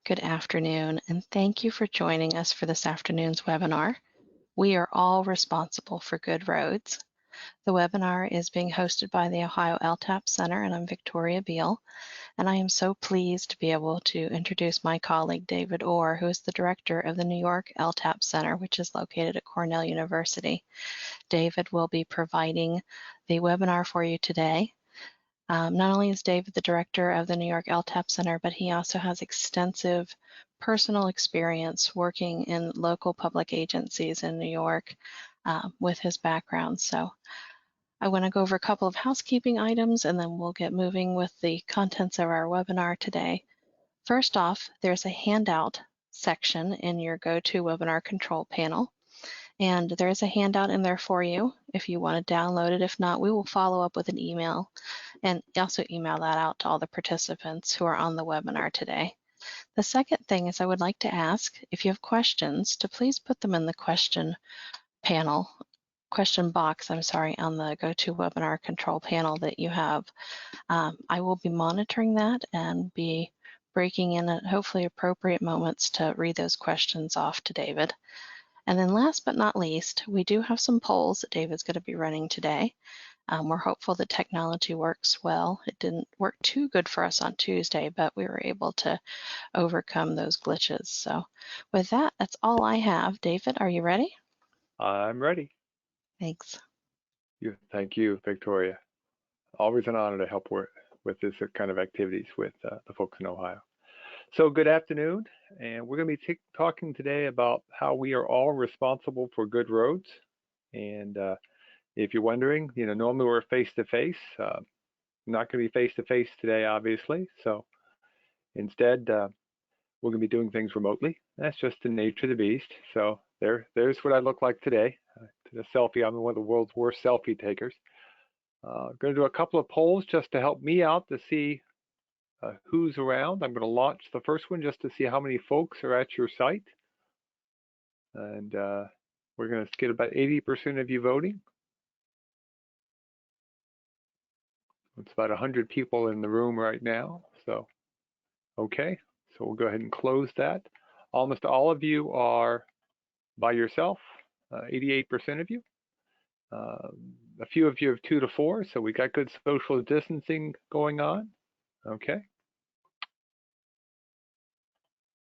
Good afternoon, and thank you for joining us for this afternoon's webinar. We are all responsible for good roads. The webinar is being hosted by the Ohio LTAP Center, and I'm Victoria Beal, and I am so pleased to be able to introduce my colleague David Orr, who is the director of the New York LTAP Center, which is located at Cornell University. David will be providing the webinar for you today. Not only is David the director of the New York LTAP Center, but he also has extensive personal experience working in local public agencies in New York with his background. So I want to go over a couple of housekeeping items and then we'll get moving with the contents of our webinar today. First off, there's a handout section in your GoToWebinar control panel. And there is a handout in there for you if you want to download it. If not, we will follow up with an email and also email that out to all the participants who are on the webinar today. The second thing is I would like to ask if you have questions to please put them in the question box, on the GoToWebinar control panel that you have. I will be monitoring that and be breaking in at hopefully appropriate moments to read those questions off to David. And then last but not least, we do have some polls that David's going to be running today. We're hopeful the technology works well. It didn't work too good for us on Tuesday, but we were able to overcome those glitches. So with that, that's all I have. David, are you ready? I'm ready. Thanks. Thank you, Victoria. Always an honor to help with this kind of activities with the folks in Ohio. So good afternoon, and we're going to be talking today about how we are all responsible for good roads. And if you're wondering, normally we're face-to-face. Not going to be face-to-face today, obviously. So instead, we're going to be doing things remotely. That's just the nature of the beast. So there's what I look like today. To the selfie, I'm one of the world's worst selfie takers. Going to do a couple of polls just to help me out to see who's around. I'm going to launch the first one just to see how many folks are at your site. And we're going to get about 80% of you voting. It's about 100 people in the room right now. So, okay. So we'll go ahead and close that. Almost all of you are by yourself, 88% of you. A few of you have 2 to 4, so we got good social distancing going on. Okay.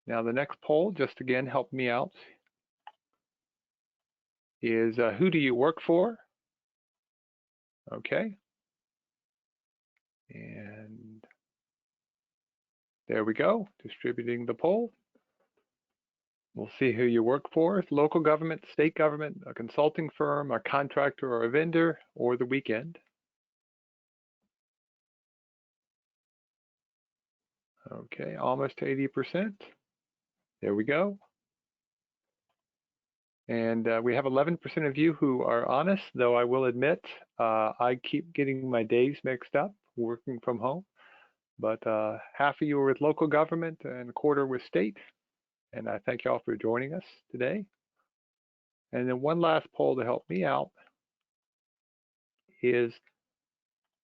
Now the next poll, just again, help me out, is who do you work for? Okay. And there we go, distributing the poll. We'll see who you work for, local government, state government, a consulting firm, a contractor or a vendor, or the weekend. Okay, almost 80%. There we go. And we have 11% of you who are honest, though I will admit I keep getting my days mixed up working from home. But half of you are with local government and a quarter with state. And I thank you all for joining us today. And then one last poll to help me out is,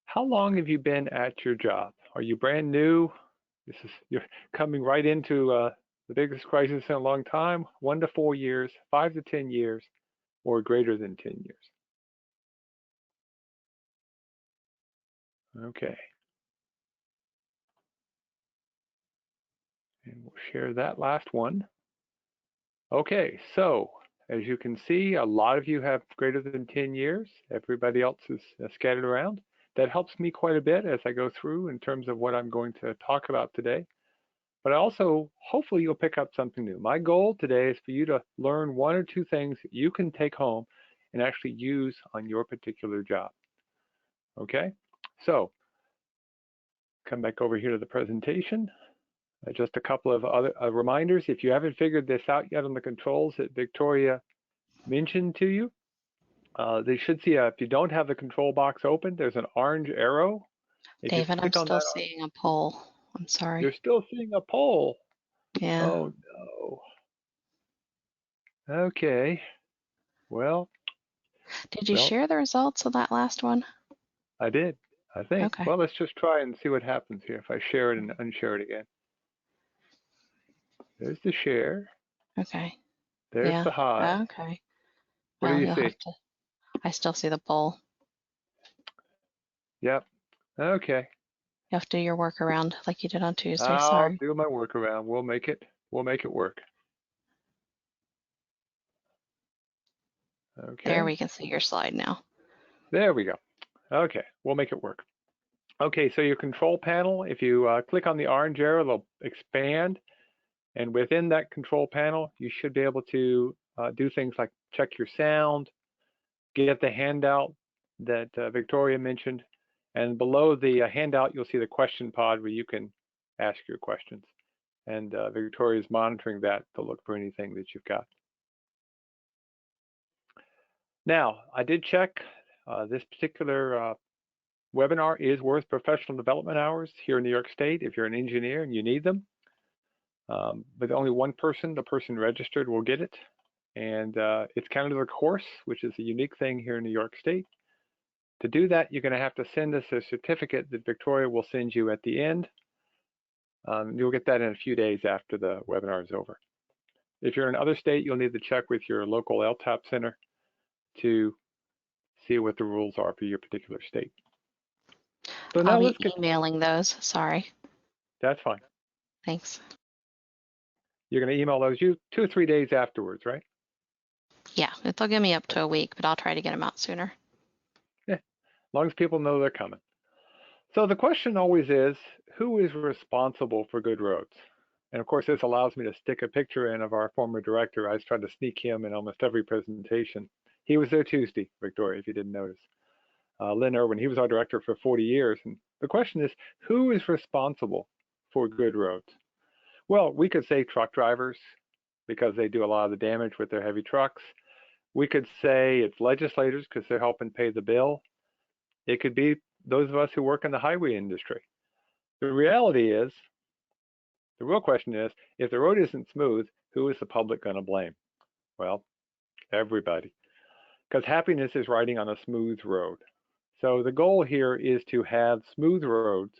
how long have you been at your job? Are you brand new? You're coming right into the biggest crisis in a long time, 1 to 4 years, 5 to 10 years, or greater than 10 years. Okay. And we'll share that last one. Okay, so as you can see, a lot of you have greater than 10 years. Everybody else is scattered around. That helps me quite a bit as I go through in terms of what I'm going to talk about today. But also, hopefully you'll pick up something new. My goal today is for you to learn 1 or 2 things that you can take home and actually use on your particular job. Okay, so come back over here to the presentation. Just a couple of other reminders. If you haven't figured this out yet on the controls that Victoria mentioned to you, they should see, if you don't have the control box open, there's an orange arrow. David, I'm still seeing a poll. I'm sorry. You're still seeing a poll? Yeah. Oh no. Okay. Well. Did you share the results of that last one? I did, I think. Okay. Well, let's just try and see what happens here if I share it and unshare it again. There's the share. Okay. There's Yeah. the hide. Okay. What do Well, you you'll see? have to, I still see the poll. Yep. Okay. You have to do your workaround like you did on Tuesday. I'll Sorry. do my workaround. We'll make it work. There Okay. we can see your slide now. There we go. Okay. We'll make it work. Okay. So your control panel, if you click on the orange arrow, it'll expand. And within that control panel, you should be able to do things like check your sound, get the handout that Victoria mentioned. And below the handout, you'll see the question pod where you can ask your questions. And Victoria is monitoring that to look for anything that you've got. Now, I did check this particular webinar is worth professional development hours here in New York State if you're an engineer and you need them. But only one person, the person registered, will get it. And it's counted as a course, which is a unique thing here in New York State. To do that, you're going to have to send us a certificate that Victoria will send you at the end. You'll get that in a few days after the webinar is over. If you're in another state, you'll need to check with your local LTAP center to see what the rules are for your particular state. So I'll now be let's get, emailing those. Sorry. that's fine. Thanks. You're going to email those you 2 or 3 days afterwards, right? Yeah, it'll give me up to a week, but I'll try to get them out sooner. Yeah, as long as people know they're coming. So the question always is, who is responsible for good roads? And of course, this allows me to stick a picture in of our former director. I tried to sneak him in almost every presentation. He was there Tuesday, Victoria, if you didn't notice. Lynn Irwin, he was our director for 40 years. And the question is, who is responsible for good roads? Well, we could say truck drivers because they do a lot of the damage with their heavy trucks. We could say it's legislators because they're helping pay the bill. It could be those of us who work in the highway industry. The reality is, the real question is, if the road isn't smooth, who is the public going to blame? Well, everybody. Because happiness is riding on a smooth road. So the goal here is to have smooth roads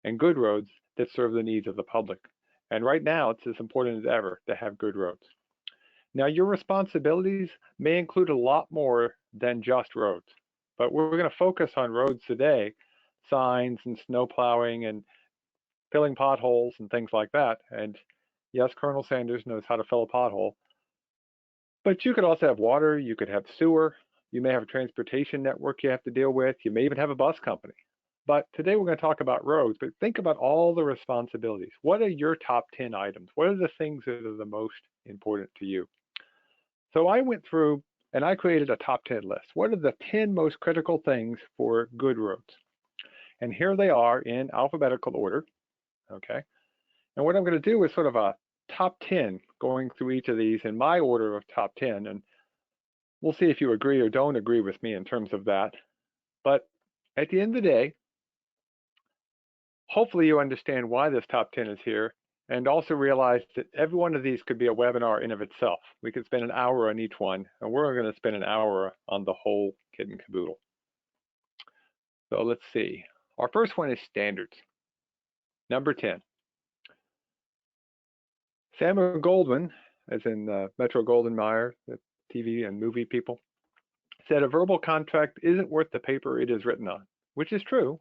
and good roads that serve the needs of the public. And right now, it's as important as ever to have good roads. Now, your responsibilities may include a lot more than just roads, but we're going to focus on roads today, signs and snow plowing and filling potholes and things like that. And yes, Colonel Sanders knows how to fill a pothole, but you could also have water, you could have sewer, you may have a transportation network you have to deal with, you may even have a bus company. But today we're going to talk about roads, but think about all the responsibilities. What are your top 10 items? What are the things that are the most important to you? So I went through and I created a top 10 list. What are the 10 most critical things for good roads? And here they are in alphabetical order, okay? And what I'm going to do is sort of a top 10 going through each of these in my order of top 10. And we'll see if you agree or don't agree with me in terms of that. But at the end of the day, hopefully you understand why this top 10 is here and also realize that every one of these could be a webinar in of itself. We could spend an hour on each one, and we're going to spend an hour on the whole kit and caboodle. So let's see. Our first one is standards. Number 10. Samuel Goldwyn, as in Metro Goldwyn Mayer, the TV and movie people, said a verbal contract isn't worth the paper it is written on, which is true.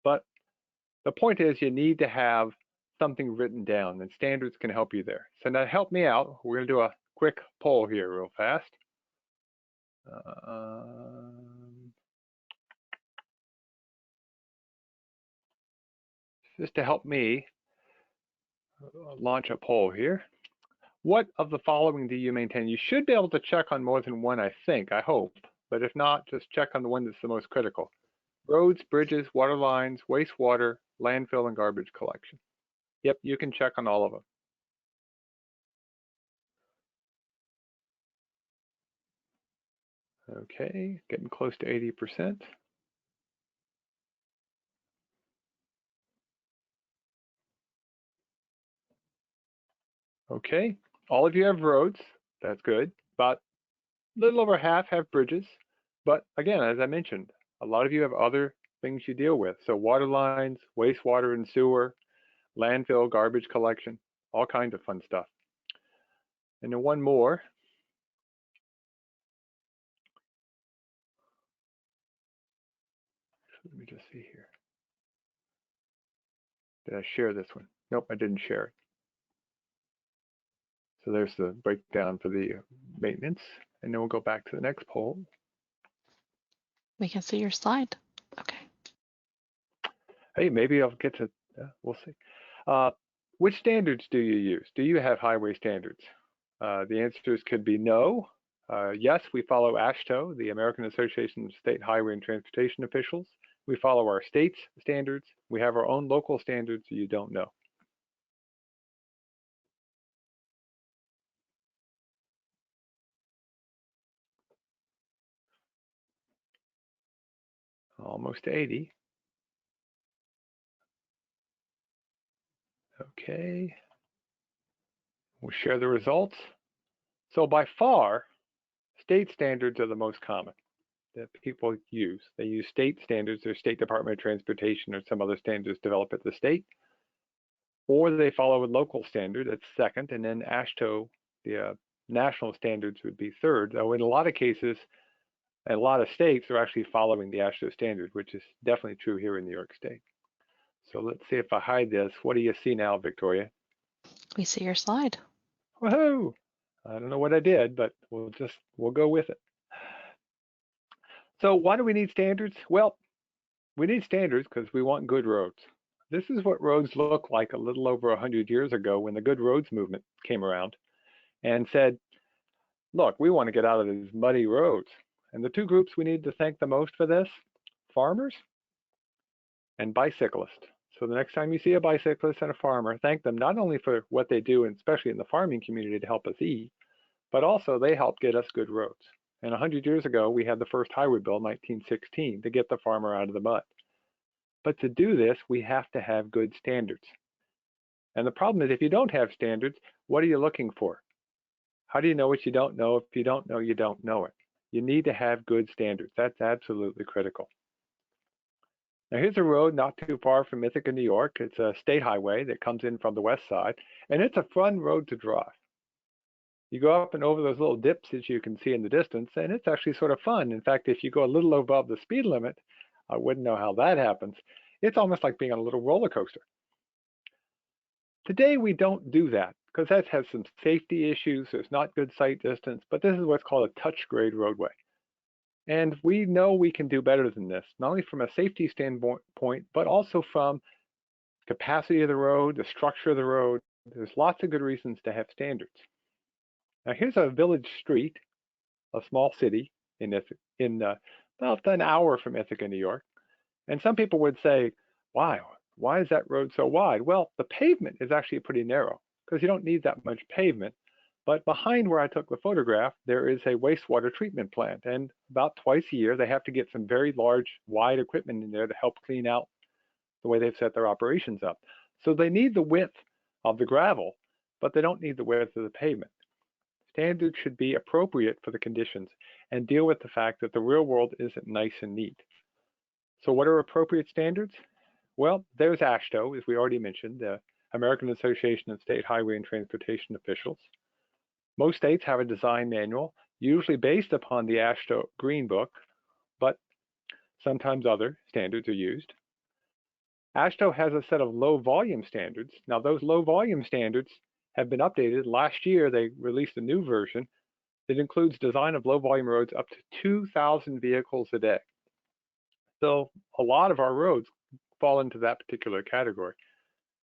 But the point is you need to have something written down, and standards can help you there. So now help me out. We're going to do a quick poll here real fast. Just to help me launch a poll here. What of the following do you maintain? You should be able to check on more than one, I think, I hope. But if not, just check on the one that's the most critical. Roads, bridges, water lines, wastewater, landfill, and garbage collection. Yep, you can check on all of them. Okay, getting close to 80%. Okay, all of you have roads. That's good. About a little over half have bridges. But again, as I mentioned, a lot of you have other things you deal with. So water lines, wastewater and sewer, landfill, garbage collection. all kinds of fun stuff. And then one more. Let me just see here. Did I share this one? Nope, I didn't share it. So there's the breakdown for the maintenance. And then we'll go back to the next poll. We can see your slide. Okay. Hey, maybe I'll get to, we'll see. Which standards do you use? Do you have highway standards? The answers could be no. Yes, we follow AASHTO, the American Association of State Highway and Transportation Officials. We follow our state's standards. We have our own local standards you don't know. Almost 80. Okay. We'll share the results. So by far, state standards are the most common that people use. They use state standards, or State Department of Transportation or some other standards developed at the state, or they follow a local standard, that's second, and then AASHTO, the national standards, would be third, though in a lot of cases, a lot of states are actually following the AASHTO standard, which is definitely true here in New York State. So let's see if I hide this. What do you see now, Victoria? We see your slide. Woohoo! I don't know what I did, but we'll go with it. So why do we need standards? Well, we need standards because we want good roads. This is what roads looked like a little over 100 years ago when the Good Roads movement came around and said, look, we want to get out of these muddy roads. And the two groups we need to thank the most for this, farmers and bicyclists. So the next time you see a bicyclist and a farmer, thank them not only for what they do, and especially in the farming community to help us eat, but also they help get us good roads. And 100 years ago, we had the first highway bill in 1916 to get the farmer out of the mud. But to do this, we have to have good standards. And the problem is if you don't have standards, what are you looking for? How do you know what you don't know? If you don't know, you don't know it. You need to have good standards. That's absolutely critical. Now here's a road not too far from Ithaca, New York. It's a state highway that comes in from the west side, and it's a fun road to drive. You go up and over those little dips as you can see in the distance, and it's actually sort of fun. In fact, if you go a little above the speed limit, I wouldn't know how that happens. It's almost like being on a little roller coaster. Today, we don't do that because that has some safety issues. There's not good sight distance, but this is what's called a touch grade roadway. And we know we can do better than this, not only from a safety standpoint, but also from capacity of the road, the structure of the road. There's lots of good reasons to have standards. Now here's a village street, a small city in about an hour from Ithaca, New York. And some people would say, why is that road so wide? Well, the pavement is actually pretty narrow because you don't need that much pavement. But behind where I took the photograph, there is a wastewater treatment plant. And about twice a year, they have to get some very large, wide equipment in there to help clean out the way they've set their operations up. So they need the width of the gravel, but they don't need the width of the pavement. Standards should be appropriate for the conditions and deal with the fact that the real world isn't nice and neat. So what are appropriate standards? Well, there's AASHTO, as we already mentioned, the American Association of State Highway and Transportation Officials. Most states have a design manual, usually based upon the AASHTO Green Book, but sometimes other standards are used. AASHTO has a set of low volume standards. Now those low volume standards have been updated. Last year they released a new version that includes design of low volume roads up to 2,000 vehicles a day. So a lot of our roads fall into that particular category.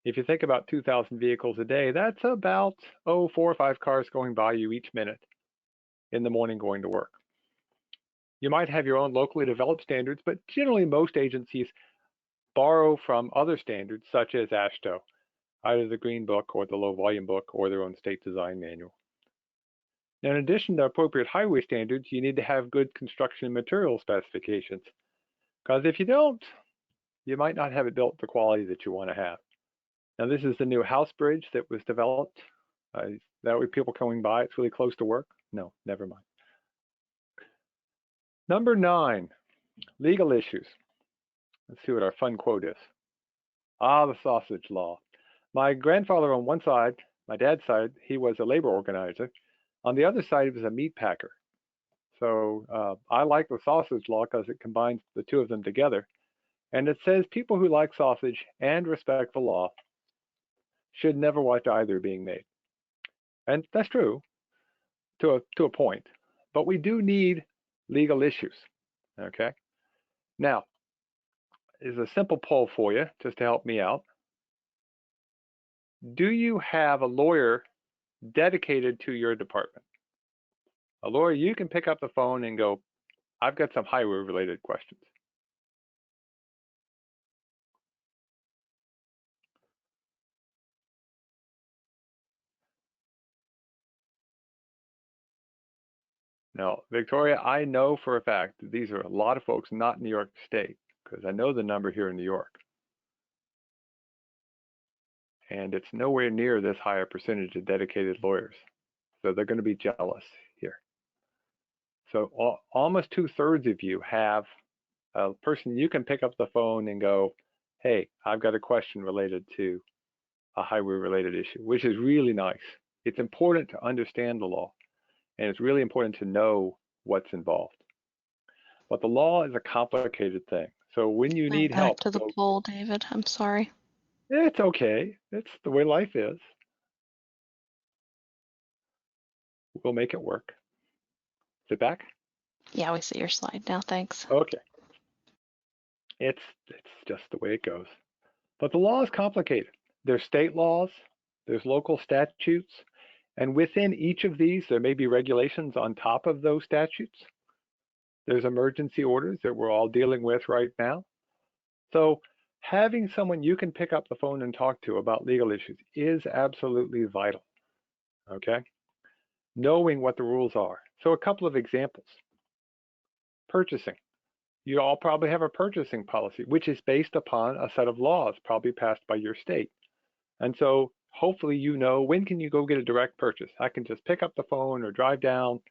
If you think about 2,000 vehicles a day, that's about 4 or 5 cars going by you each minute in the morning going to work. You might have your own locally developed standards, but generally most agencies borrow from other standards such as AASHTO, either the Green Book or the Low Volume Book or their own state design manual. Now, in addition to appropriate highway standards, you need to have good construction and material specifications, because if you don't, you might not have it built the quality that you want to have. Now, this is the new house bridge that was developed. That way people coming by, it's really close to work. No, never mind. Number 9, legal issues. Let's see what our fun quote is. The sausage law. My grandfather on one side, my dad's side, he was a labor organizer. On the other side, he was a meat packer. So I like the sausage law because it combines the two of them together. And it says people who like sausage and respect the law should never watch either being made. And that's true to a point. But we do need legal issues. Okay. Now, is a simple poll for you just to help me out. Do you have a lawyer dedicated to your department? A lawyer you can pick up the phone and go, I've got some highway related questions. Now, Victoria, I know for a fact that these are a lot of folks not in New York State because I know the number here in New York. And it's nowhere near this high a percentage of dedicated lawyers. So they're going to be jealous here. So almost 2/3 of you have a person you can pick up the phone and go, hey, I've got a question related to a highway related issue, which is really nice. It's important to understand the law, and it's really important to know what's involved. But the law is a complicated thing. So when you I'm need back help, to the poll, David. I'm sorry. it's okay. It's the way life is. We'll make it work. Is it back? Yeah, we see your slide now. Thanks. Okay. It's just the way it goes. But the law is complicated. There's state laws, there's local statutes, and within each of these, there may be regulations on top of those statutes. There's emergency orders that we're all dealing with right now. So having someone you can pick up the phone and talk to about legal issues is absolutely vital, okay? Knowing what the rules are. So a couple of examples. Purchasing. You all probably have a purchasing policy, which is based upon a set of laws probably passed by your state. And so hopefully you know when can you go get a direct purchase. I can just pick up the phone or drive down,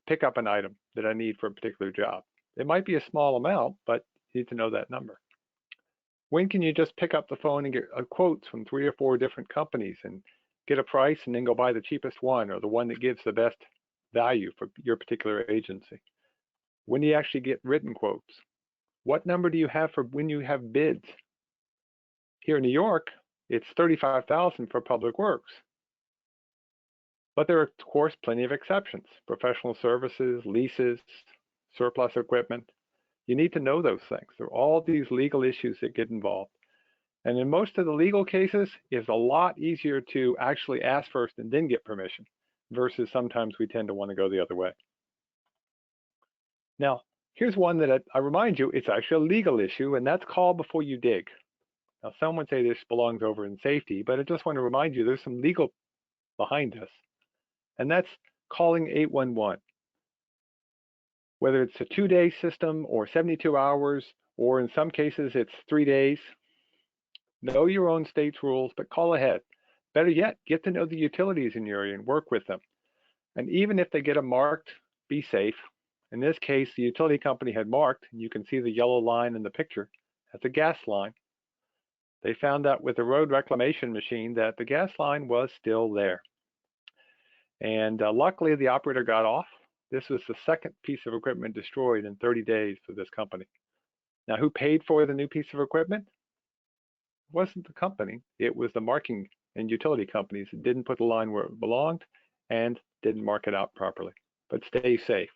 pick up an item that I need for a particular job. It might be a small amount, but you need to know that number. When can you just pick up the phone and get quotes from 3 or 4 different companies and get a price and then go buy the cheapest one or the one that gives the best value for your particular agency? When do you actually get written quotes? What number do you have for when you have bids? Here in New York, it's $35,000 for public works. But there are, of course, plenty of exceptions. Professional services, leases, surplus equipment. You need to know those things. There are all these legal issues that get involved. And in most of the legal cases, it's a lot easier to actually ask first and then get permission versus sometimes we tend to want to go the other way. Now, here's one that I remind you, it's actually a legal issue, and that's call before you dig. Now, some would say this belongs over in safety, but I just want to remind you there's some legal behind this, and that's calling 811. Whether it's a 2-day system or 72 hours, or in some cases it's 3 days, know your own state's rules, but call ahead. Better yet, get to know the utilities in your area and work with them. And even if they get them marked, be safe. In this case, the utility company had marked, and you can see the yellow line in the picture, that's a gas line. They found out with the road reclamation machine that the gas line was still there. And luckily, the operator got off. This was the second piece of equipment destroyed in 30 days for this company. Now, who paid for the new piece of equipment? It wasn't the company. It was the marking and utility companies that didn't put the line where it belonged and didn't mark it out properly. But stay safe.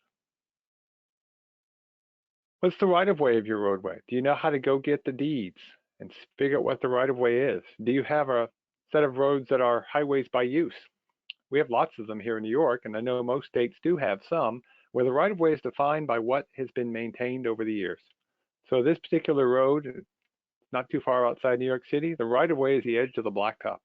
What's the right-of-way of your roadway? Do you know how to go get the deeds and figure out what the right-of-way is? Do you have a set of roads that are highways by use? We have lots of them here in New York, and I know most states do have some, where the right-of-way is defined by what has been maintained over the years. So this particular road, not too far outside New York City, the right-of-way is the edge of the blacktop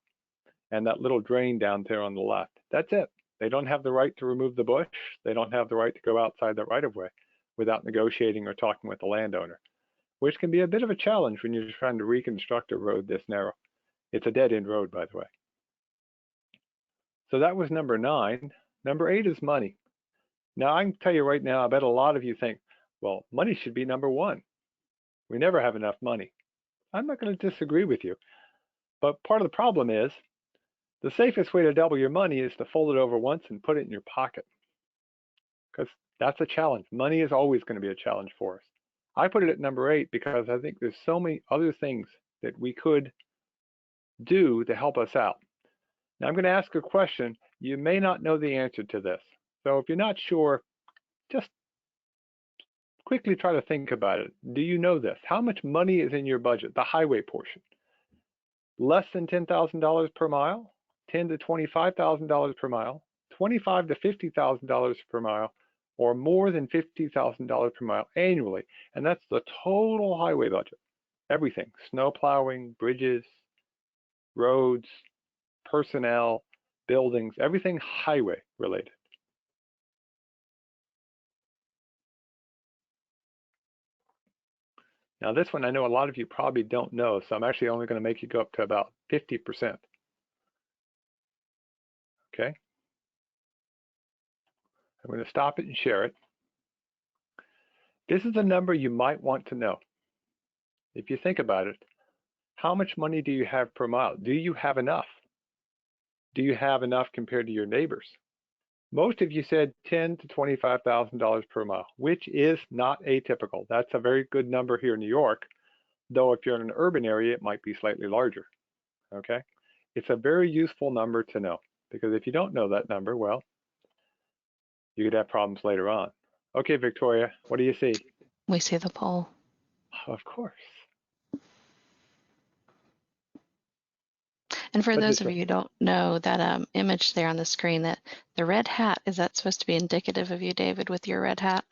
and that little drain down there on the left. That's it. They don't have the right to remove the bush. They don't have the right to go outside that right-of-way without negotiating or talking with the landowner, which can be a bit of a challenge when you're trying to reconstruct a road this narrow. It's a dead-end road, by the way. So that was number 9. Number 8 is money. Now, I can tell you right now, I bet a lot of you think, well, money should be number 1. We never have enough money. I'm not going to disagree with you. But part of the problem is the safest way to double your money is to fold it over once and put it in your pocket, because that's a challenge. Money is always going to be a challenge for us. I put it at number 8 because I think there's so many other things that we could do to help us out. Now I'm going to ask a question. You may not know the answer to this. So if you're not sure, just quickly try to think about it. Do you know this? How much money is in your budget, the highway portion? Less than $10,000 per mile, $10,000 to $25,000 per mile, $25,000 to $50,000 per mile, or more than $50,000 per mile annually. And that's the total highway budget. Everything, snow plowing, bridges, roads, personnel, buildings, everything highway related. Now this one I know a lot of you probably don't know, so I'm actually only going to make you go up to about 50%. Okay? I'm going to stop it and share it. This is a number you might want to know. If you think about it, how much money do you have per mile? Do you have enough? Do you have enough compared to your neighbors? Most of you said $10,000 to $25,000 per mile, which is not atypical. That's a very good number here in New York, though if you're in an urban area, it might be slightly larger. Okay? It's a very useful number to know, because if you don't know that number, well, you could have problems later on. Okay, Victoria, what do you see? We see the poll. Of course. And for What those does of it you who don't know, that image there on the screen, that the red hat, is that supposed to be indicative of you, David, with your red hat?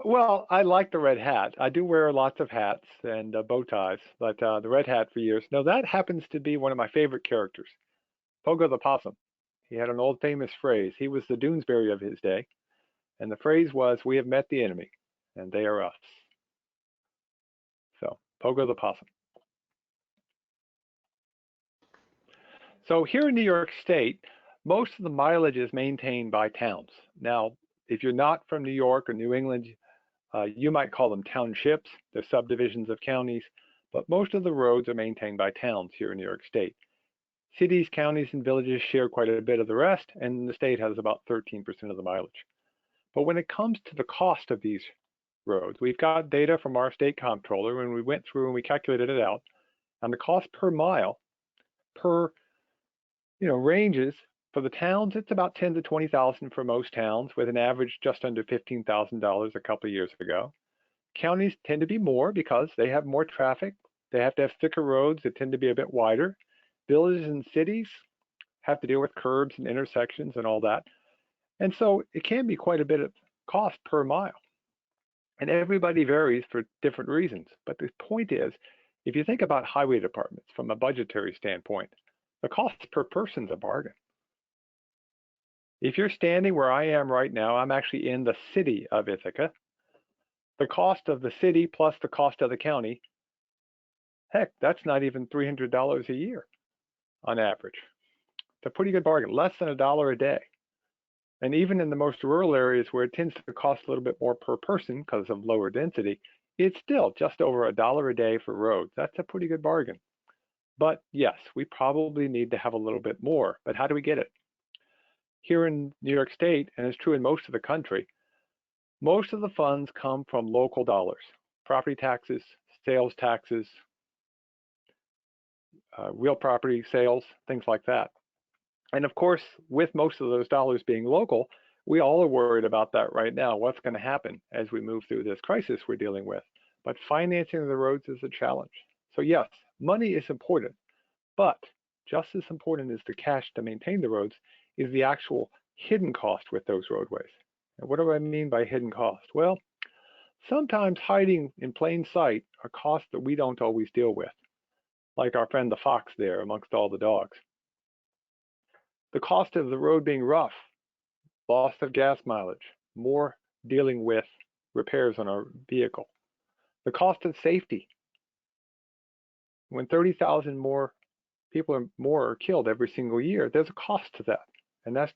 Well, I like the red hat. I do wear lots of hats and bow ties, but the red hat for years. No, that happens to be one of my favorite characters, Pogo the Possum. He had an old famous phrase. He was the Doonesbury of his day, and the phrase was, "We have met the enemy, and they are us." So, Pogo the Possum. So here in New York State, most of the mileage is maintained by towns. Now, if you're not from New York or New England, you might call them townships. They're subdivisions of counties, but most of the roads are maintained by towns here in New York State. Cities, counties, and villages share quite a bit of the rest, and the state has about 13% of the mileage. But when it comes to the cost of these roads, we've got data from our state comptroller, and we went through and we calculated it out, and the cost per mile per ranges for the towns. It's about 10 to 20,000 for most towns, with an average just under $15,000 a couple of years ago. Counties tend to be more because they have more traffic. They have to have thicker roads that tend to be a bit wider. Villages and cities have to deal with curbs and intersections and all that. And so it can be quite a bit of cost per mile. And everybody varies for different reasons. But the point is, if you think about highway departments from a budgetary standpoint, the cost per person is a bargain. If you're standing where I am right now, I'm actually in the city of Ithaca. The cost of the city plus the cost of the county, heck, that's not even $300 a year on average. It's a pretty good bargain, less than $1 a day. And even in the most rural areas where it tends to cost a little bit more per person because of lower density, it's still just over $1 a day for roads. That's a pretty good bargain. But yes, we probably need to have a little bit more. But how do we get it? Here in New York State, and it's true in most of the country, most of the funds come from local dollars, property taxes, sales taxes, real property sales, things like that. And of course, with most of those dollars being local, we all are worried about that right now. What's going to happen as we move through this crisis we're dealing with? But financing the roads is a challenge. So yes, money is important, but just as important as the cash to maintain the roads is the actual hidden cost with those roadways. And what do I mean by hidden cost? Well, sometimes hiding in plain sight are costs that we don't always deal with, like our friend the fox there amongst all the dogs. The cost of the road being rough, loss of gas mileage, more dealing with repairs on our vehicle. The cost of safety. When 30,000 more people are killed every single year, there's a cost to that. And that's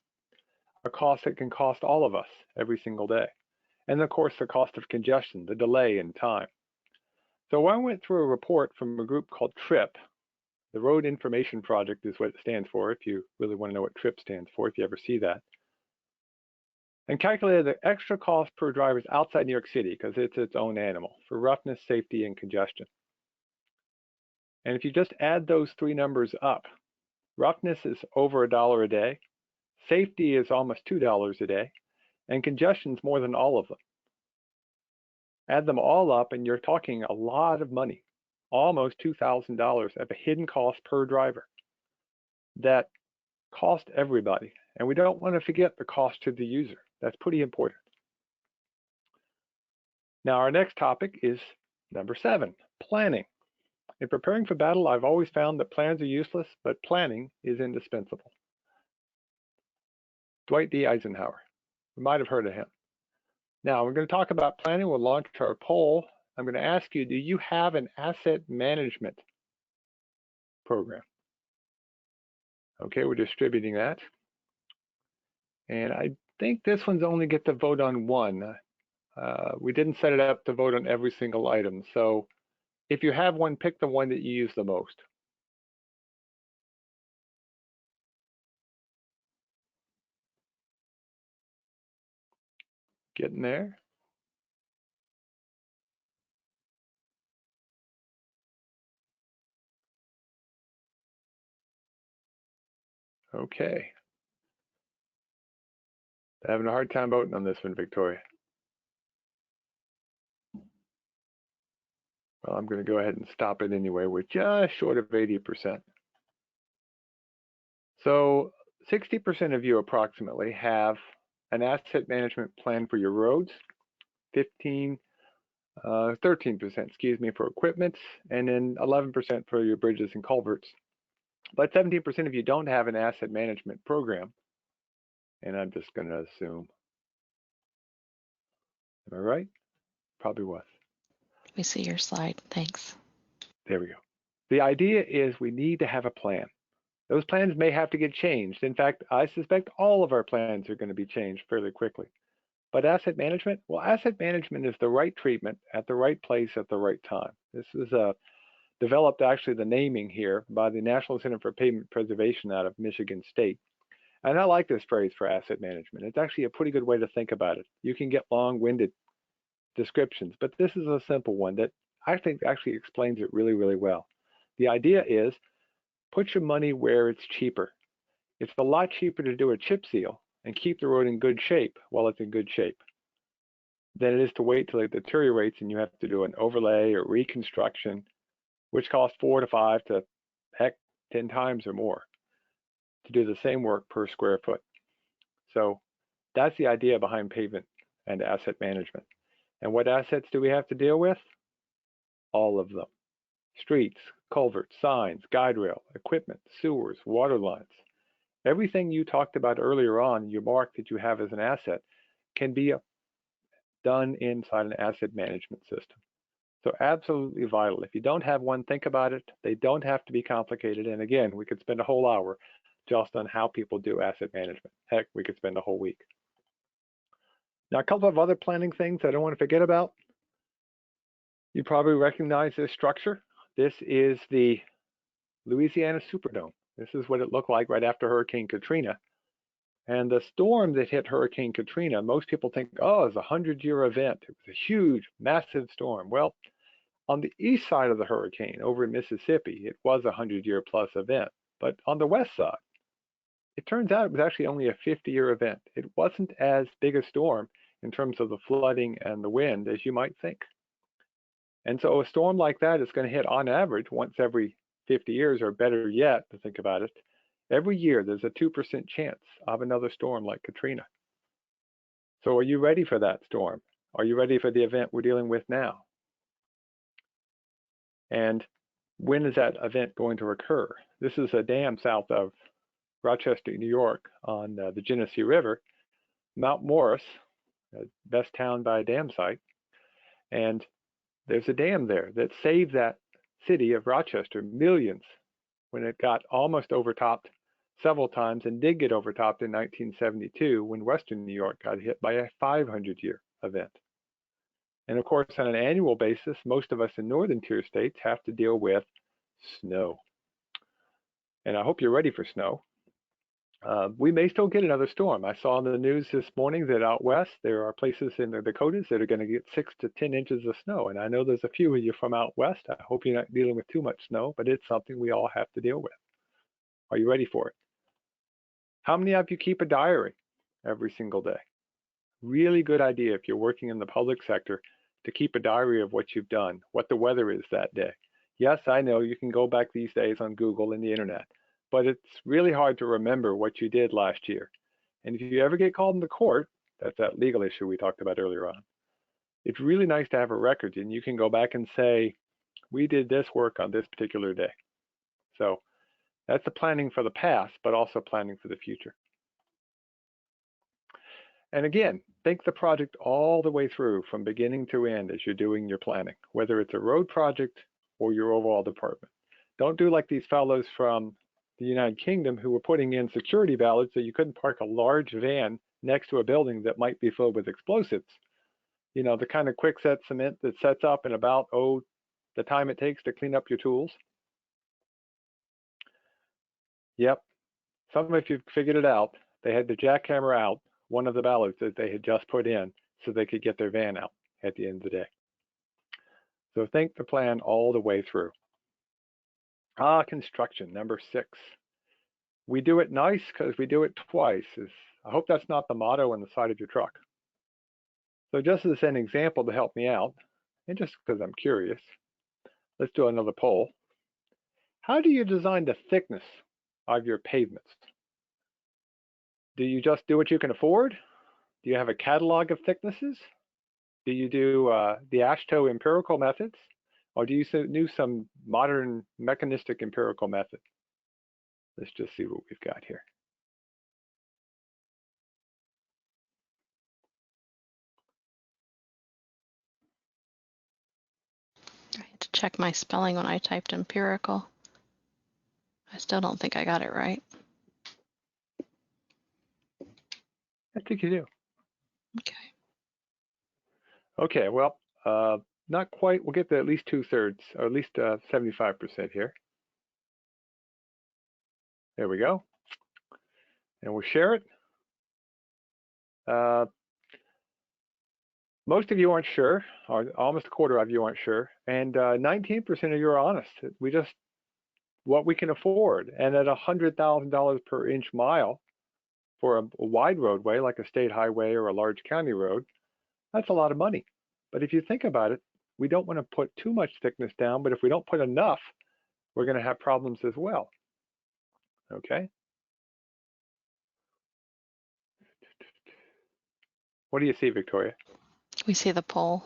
a cost that can cost all of us every single day. And of course, the cost of congestion, the delay in time. So I went through a report from a group called TRIP, The Road Information Project is what it stands for, if you really want to know what TRIP stands for, if you ever see that. And calculated the extra cost per driver outside New York City, because it's its own animal, for roughness, safety, and congestion. And if you just add those three numbers up, roughness is over $1 a day, safety is almost $2 a day, and congestion is more than all of them. Add them all up and you're talking a lot of money, almost $2,000 of a hidden cost per driver that cost everybody. And we don't want to forget the cost to the user. That's pretty important. Now our next topic is number 7, planning. In preparing for battle, I've always found that plans are useless, but planning is indispensable. Dwight D. Eisenhower. You might have heard of him. Now we're going to talk about planning. We'll launch our poll. I'm going to ask you, do you have an asset management program? Okay, we're distributing that. And I think this one's only get to vote on one. We didn't set it up to vote on every single item. So if you have one, pick the one that you use the most. Getting there. Okay. Having a hard time voting on this one, Victoria. Well, I'm going to go ahead and stop it anyway. We're just short of 80%. So 60% of you approximately have an asset management plan for your roads, 13%, excuse me, for equipment, and then 11% for your bridges and culverts. But 17% of you don't have an asset management program. And I'm just going to assume. Am I right? Probably was. Let me see your slide. Thanks. There we go. The idea is we need to have a plan. Those plans may have to get changed. In fact, I suspect all of our plans are going to be changed fairly quickly. But asset management, well, asset management is the right treatment at the right place at the right time. This is developed, actually, the naming here by the National Center for Pavement Preservation out of Michigan State. And I like this phrase for asset management. It's actually a pretty good way to think about it. You can get long-winded descriptions, but this is a simple one that I think actually explains it really, really well. The idea is put your money where it's cheaper. It's a lot cheaper to do a chip seal and keep the road in good shape while it's in good shape than it is to wait till it deteriorates and you have to do an overlay or reconstruction, which costs 4 to 5 to heck 10 times or more to do the same work per square foot. So that's the idea behind pavement and asset management. And what assets do we have to deal with? All of them. Streets, culverts, signs, guide rail, equipment, sewers, water lines. Everything you talked about earlier on, your mark that you have as an asset, can be done inside an asset management system. So absolutely vital. If you don't have one, think about it. They don't have to be complicated. And again, we could spend a whole hour just on how people do asset management. Heck, we could spend a whole week. Now, a couple of other planning things I don't want to forget about. You probably recognize this structure. This is the Louisiana Superdome. This is what it looked like right after Hurricane Katrina. And the storm that hit Hurricane Katrina, most people think, oh, it was a 100-year event. It was a huge, massive storm. Well, on the east side of the hurricane, over in Mississippi, it was a 100-year plus event. But on the west side, it turns out it was actually only a 50-year event. It wasn't as big a storm in terms of the flooding and the wind as you might think. And so a storm like that is going to hit on average once every 50 years, or better yet, to think about it, every year there's a 2% chance of another storm like Katrina. So are you ready for that storm? Are you ready for the event we're dealing with now? And when is that event going to occur? This is a dam south of Rochester, New York, on the Genesee River, Mount Morris, best town by a dam site. And there's a dam there that saved that city of Rochester millions when it got almost overtopped several times and did get overtopped in 1972 when Western New York got hit by a 500-year event. And of course, on an annual basis, most of us in northern tier states have to deal with snow. and I hope you're ready for snow. We may still get another storm. I saw in the news this morning that out west, there are places in the Dakotas that are going to get 6 to 10 inches of snow. And I know there's a few of you from out west. I hope you're not dealing with too much snow, but it's something we all have to deal with. Are you ready for it? How many of you keep a diary every single day? Really good idea if you're working in the public sector to keep a diary of what you've done, what the weather is that day. Yes, I know you can go back these days on Google and the internet, but it's really hard to remember what you did last year. And if you ever get called into court, that's that legal issue we talked about earlier on, it's really nice to have a record and you can go back and say, we did this work on this particular day. So that's the planning for the past, but also planning for the future. And again, think the project all the way through from beginning to end as you're doing your planning, whether it's a road project or your overall department. Don't do like these fellows from the United Kingdom who were putting in security valves so you couldn't park a large van next to a building that might be filled with explosives. You know, the kind of quick set cement that sets up in about, the time it takes to clean up your tools. Yep, some of you figured it out. They had the jackhammer out one of the ballards that they had just put in so they could get their van out at the end of the day. So think the plan all the way through. Construction, number 6. We do it nice because we do it twice. I hope that's not the motto on the side of your truck. So just as an example to help me out, and just because I'm curious, let's do another poll. How do you design the thickness of your pavements? Do you just do what you can afford? Do you have a catalog of thicknesses? Do you do the AASHTO empirical methods? Or do you do some modern mechanistic empirical method? Let's just see what we've got here. I had to check my spelling when I typed empirical. I still don't think I got it right. I think you do. Okay. Okay, well, not quite. We'll get to at least 2/3, or at least 75% here. There we go. And we'll share it. Most of you aren't sure, or almost a quarter of you aren't sure, and 19% of you are honest. We just, what we can afford. And at $100,000 per inch mile for a wide roadway like a state highway or a large county road, that's a lot of money. But if you think about it, we don't want to put too much thickness down, but if we don't put enough, we're going to have problems as well. Okay? What do you see, Victoria? We see the poll.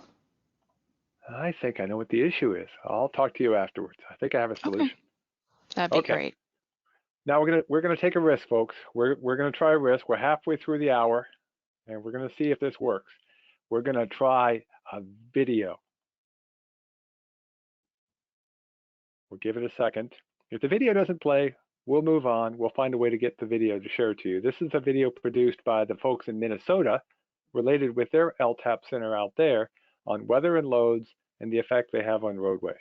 I think I know what the issue is. I'll talk to you afterwards. I think I have a solution. Okay. That'd be great. Now we're gonna take a risk, folks. We're gonna try a risk. We're halfway through the hour, and we're gonna see if this works. We're gonna try a video. We'll give it a second. If the video doesn't play, we'll move on. We'll find a way to get the video to share to you. This is a video produced by the folks in Minnesota, related with their LTAP center out there on weather and loads and the effect they have on roadways.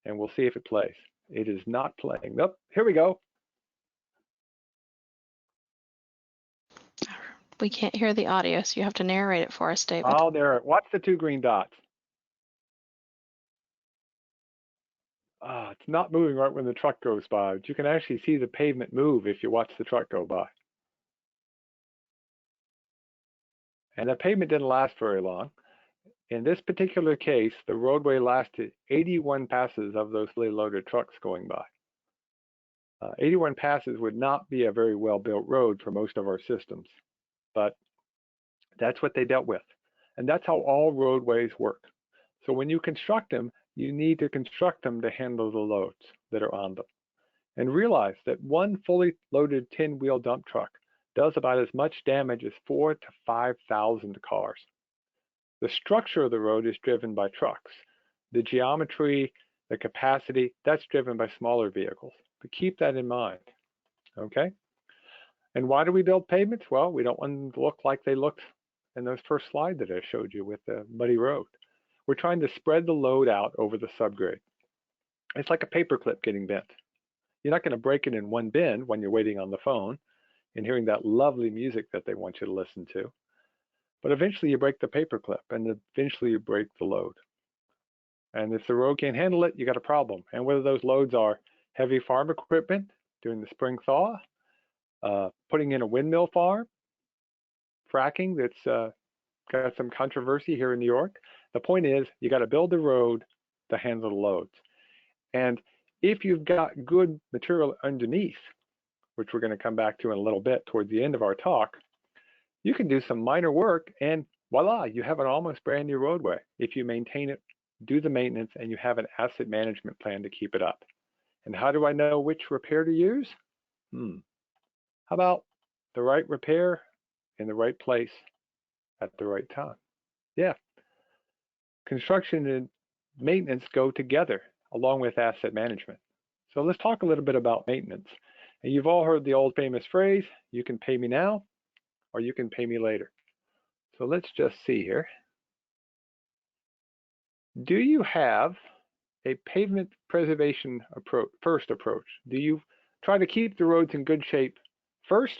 And we'll see if it plays. It is not playing. Nope, here we go. We can't hear the audio, so you have to narrate it for us, David. Oh, there. Watch the 2 green dots. It's not moving right when the truck goes by, but you can actually see the pavement move if you watch the truck go by. And the pavement didn't last very long. In this particular case, the roadway lasted 81 passes of those fully loaded trucks going by. 81 passes would not be a very well-built road for most of our systems, but that's what they dealt with. And that's how all roadways work. So when you construct them, you need to construct them to handle the loads that are on them. And realize that one fully loaded 10-wheel dump truck does about as much damage as 4,000 to 5,000 cars. The structure of the road is driven by trucks. The geometry, the capacity, that's driven by smaller vehicles. But keep that in mind, okay? And why do we build pavements? Well, we don't want them to look like they looked in those first slide that I showed you with the muddy road. We're trying to spread the load out over the subgrade. It's like a paperclip getting bent. You're not going to break it in one bend when you're waiting on the phone and hearing that lovely music that they want you to listen to. But eventually you break the paper clip, and eventually you break the load. And if the road can't handle it, you got a problem. And whether those loads are heavy farm equipment during the spring thaw, putting in a windmill farm, fracking that's got some controversy here in New York. The point is, you got to build the road to handle the loads. And if you've got good material underneath, which we're going to come back to in a little bit towards the end of our talk, you can do some minor work and voila, you have an almost brand new roadway if you maintain it, do the maintenance, and you have an asset management plan to keep it up. And how do I know which repair to use? How about the right repair in the right place at the right time? Yeah. Construction and maintenance go together along with asset management. So let's talk a little bit about maintenance. And you've all heard the old famous phrase, you can pay me now or you can pay me later. So let's just see here. Do you have a pavement preservation first approach? Do you try to keep the roads in good shape first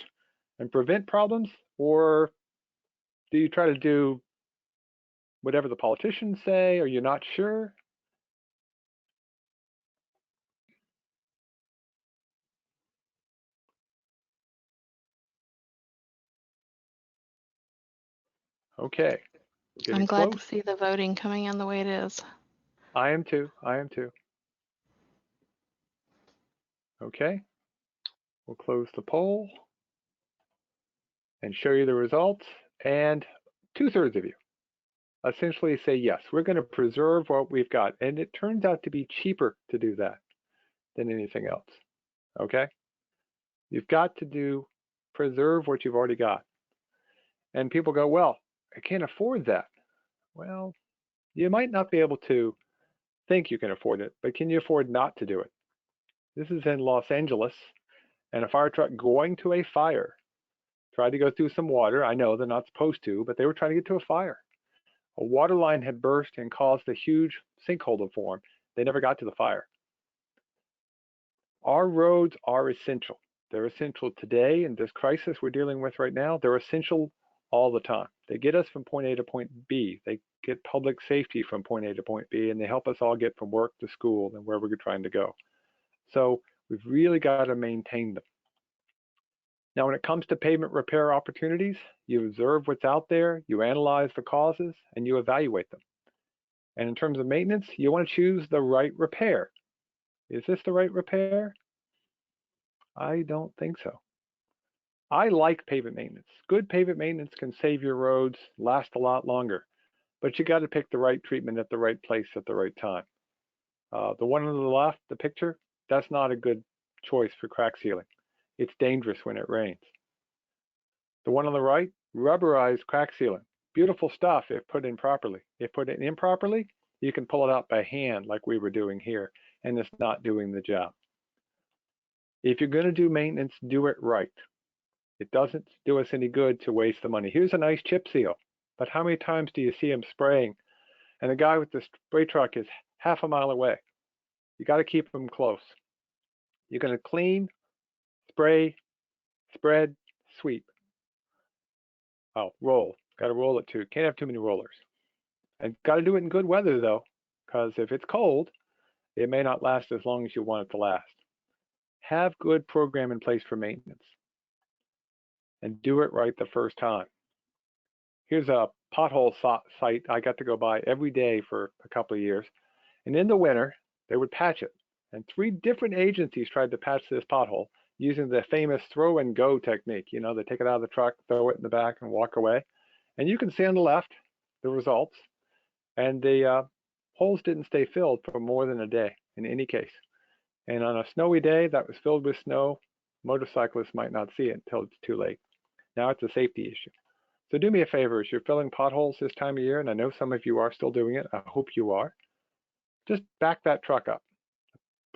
and prevent problems? Or do you try to do whatever the politicians say, or you're not sure? Okay, getting I'm glad to close. see the voting coming in the way it is. I am too. I am too. Okay, we'll close the poll and show you the results. And 2/3 of you essentially say yes, we're going to preserve what we've got. And it turns out to be cheaper to do that than anything else. Okay, you've got to preserve what you've already got. And people go, well, I can't afford that. Well, you might not be able to think you can afford it, but can you afford not to do it? This is in Los Angeles, and a fire truck going to a fire tried to go through some water. I know they're not supposed to, but they were trying to get to a fire. A water line had burst and caused a huge sinkhole to form. They never got to the fire. Our roads are essential. They're essential today in this crisis we're dealing with right now. They're essential all the time. They get us from point A to point B. They get public safety from point A to point B, and they help us all get from work to school and where we're trying to go. So we've really got to maintain them. Now, when it comes to pavement repair opportunities, you observe what's out there, you analyze the causes, and you evaluate them. And in terms of maintenance, you want to choose the right repair. Is this the right repair? I don't think so. I like pavement maintenance. Good pavement maintenance can save your roads, last a lot longer, but you got to pick the right treatment at the right place at the right time. The one on the left, the picture, that's not a good choice for crack sealing. It's dangerous when it rains. The one on the right, rubberized crack sealing. Beautiful stuff if put in properly. If put in improperly, you can pull it out by hand like we were doing here, and it's not doing the job. If you're going to do maintenance, do it right. It doesn't do us any good to waste the money. Here's a nice chip seal, but how many times do you see them spraying and the guy with the spray truck is half a mile away? You got to keep them close. You're going to clean, spray, spread, sweep. Oh, roll. Got to roll it too. Can't have too many rollers. And got to do it in good weather though, because if it's cold, it may not last as long as you want it to last. Have good program in place for maintenance and do it right the first time. Here's a pothole site I got to go by every day for a couple of years. And in the winter, they would patch it. And 3 different agencies tried to patch this pothole using the famous throw and go technique. You know, they take it out of the truck, throw it in the back and walk away. And you can see on the left the results. And the holes didn't stay filled for more than a day in any case. And on a snowy day that was filled with snow, motorcyclists might not see it until it's too late. Now it's a safety issue. So do me a favor, as you're filling potholes this time of year, and I know some of you are still doing it, I hope you are, just back that truck up.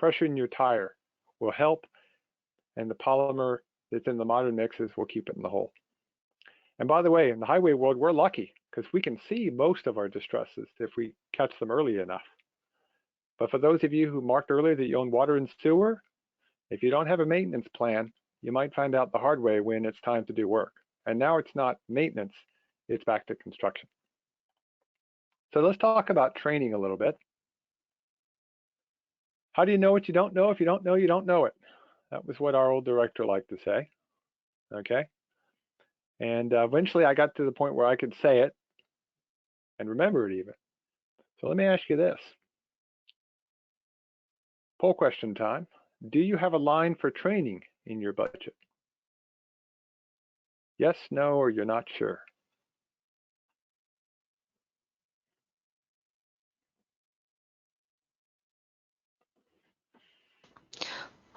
Pressuring your tire will help, and the polymer that's in the modern mixes will keep it in the hole. And by the way, in the highway world, we're lucky because we can see most of our distresses if we catch them early enough. But for those of you who marked earlier that you own water and sewer, If you don't have a maintenance plan, you might find out the hard way when it's time to do work. And now it's not maintenance, it's back to construction. So let's talk about training a little bit. How do you know what you don't know? If you don't know, you don't know it. That was what our old director liked to say, okay? And eventually I got to the point where I could say it and remember it even. So let me ask you this. Poll question time. Do you have a line for training in your budget? Yes, no, or you're not sure?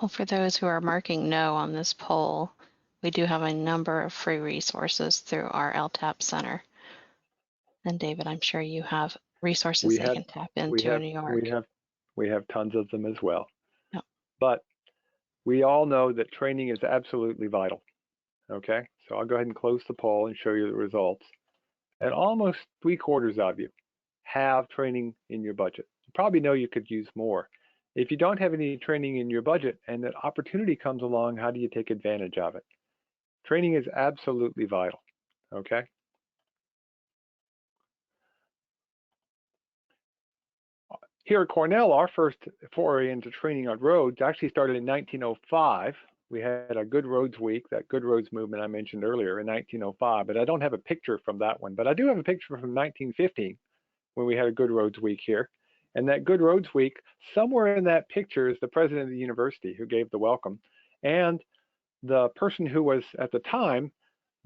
Well, for those who are marking no on this poll, we do have a number of free resources through our LTAP Center. And David, I'm sure you have resources they can tap into in New York. We have tons of them as well. Yep. But we all know that training is absolutely vital. Okay, so I'll go ahead and close the poll and show you the results. And almost 3/4 of you have training in your budget. You probably know you could use more. If you don't have any training in your budget and that opportunity comes along, how do you take advantage of it? Training is absolutely vital, okay? Here at Cornell, our first foray into training on roads actually started in 1905. We had a Good Roads Week, that Good Roads movement I mentioned earlier in 1905, but I don't have a picture from that one. But I do have a picture from 1915 when we had a Good Roads Week here. And that Good Roads Week, somewhere in that picture is the president of the university who gave the welcome, and the person who was at the time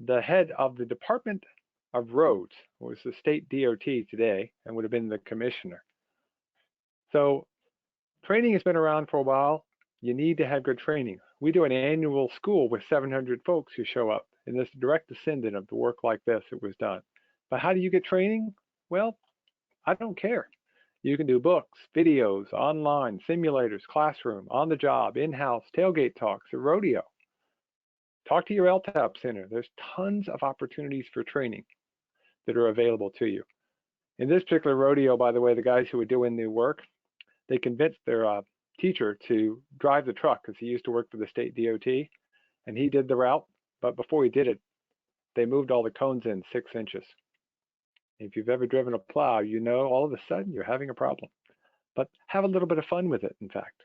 the head of the Department of Roads, was the state DOT today, and would have been the commissioner. So training has been around for a while. You need to have good training. We do an annual school with 700 folks who show up, and this direct descendant of the work like this that was done. But how do you get training? Well, I don't care. You can do books, videos, online, simulators, classroom, on the job, in-house, tailgate talks, a rodeo. Talk to your LTAP center. There's tons of opportunities for training that are available to you. In this particular rodeo, by the way, the guys who were doing the work, they convinced their teacher to drive the truck because he used to work for the state DOT, and he did the route. But before he did it, they moved all the cones in 6 inches. If you've ever driven a plow, you know all of a sudden you're having a problem. But have a little bit of fun with it, in fact.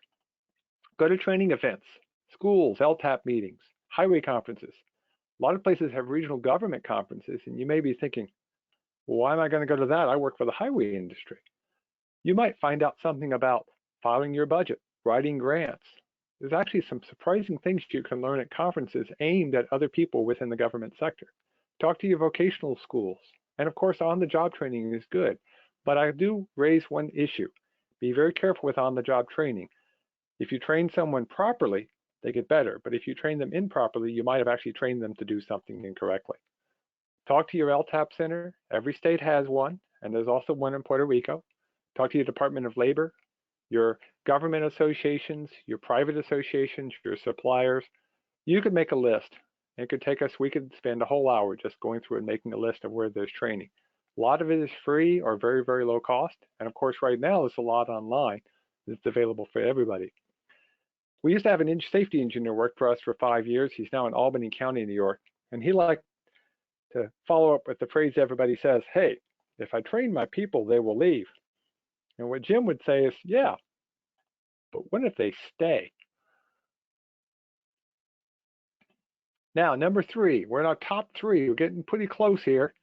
Go to training events, schools, LTAP meetings, highway conferences. A lot of places have regional government conferences, and you may be thinking, well, why am I going to go to that? I work for the highway industry. You might find out something about filing your budget, writing grants. There's actually some surprising things you can learn at conferences aimed at other people within the government sector. Talk to your vocational schools. And of course, on-the-job training is good. But I do raise one issue. Be very careful with on-the-job training. If you train someone properly, they get better. But if you train them improperly, you might have actually trained them to do something incorrectly. Talk to your LTAP center. Every state has one, and there's also one in Puerto Rico. Talk to your Department of Labor, your government associations, your private associations, your suppliers. You could make a list. It could take us, we could spend a whole hour just going through and making a list of where there's training. A lot of it is free or very, very low cost. And of course, right now, there's a lot online that's available for everybody. We used to have an safety engineer work for us for 5 years. He's now in Albany County, New York. And he liked to follow up with the phrase everybody says, hey, if I train my people, they will leave. And what Jim would say is, yeah, but what if they stay? Now, number 3, we're in our top 3. We're getting pretty close here.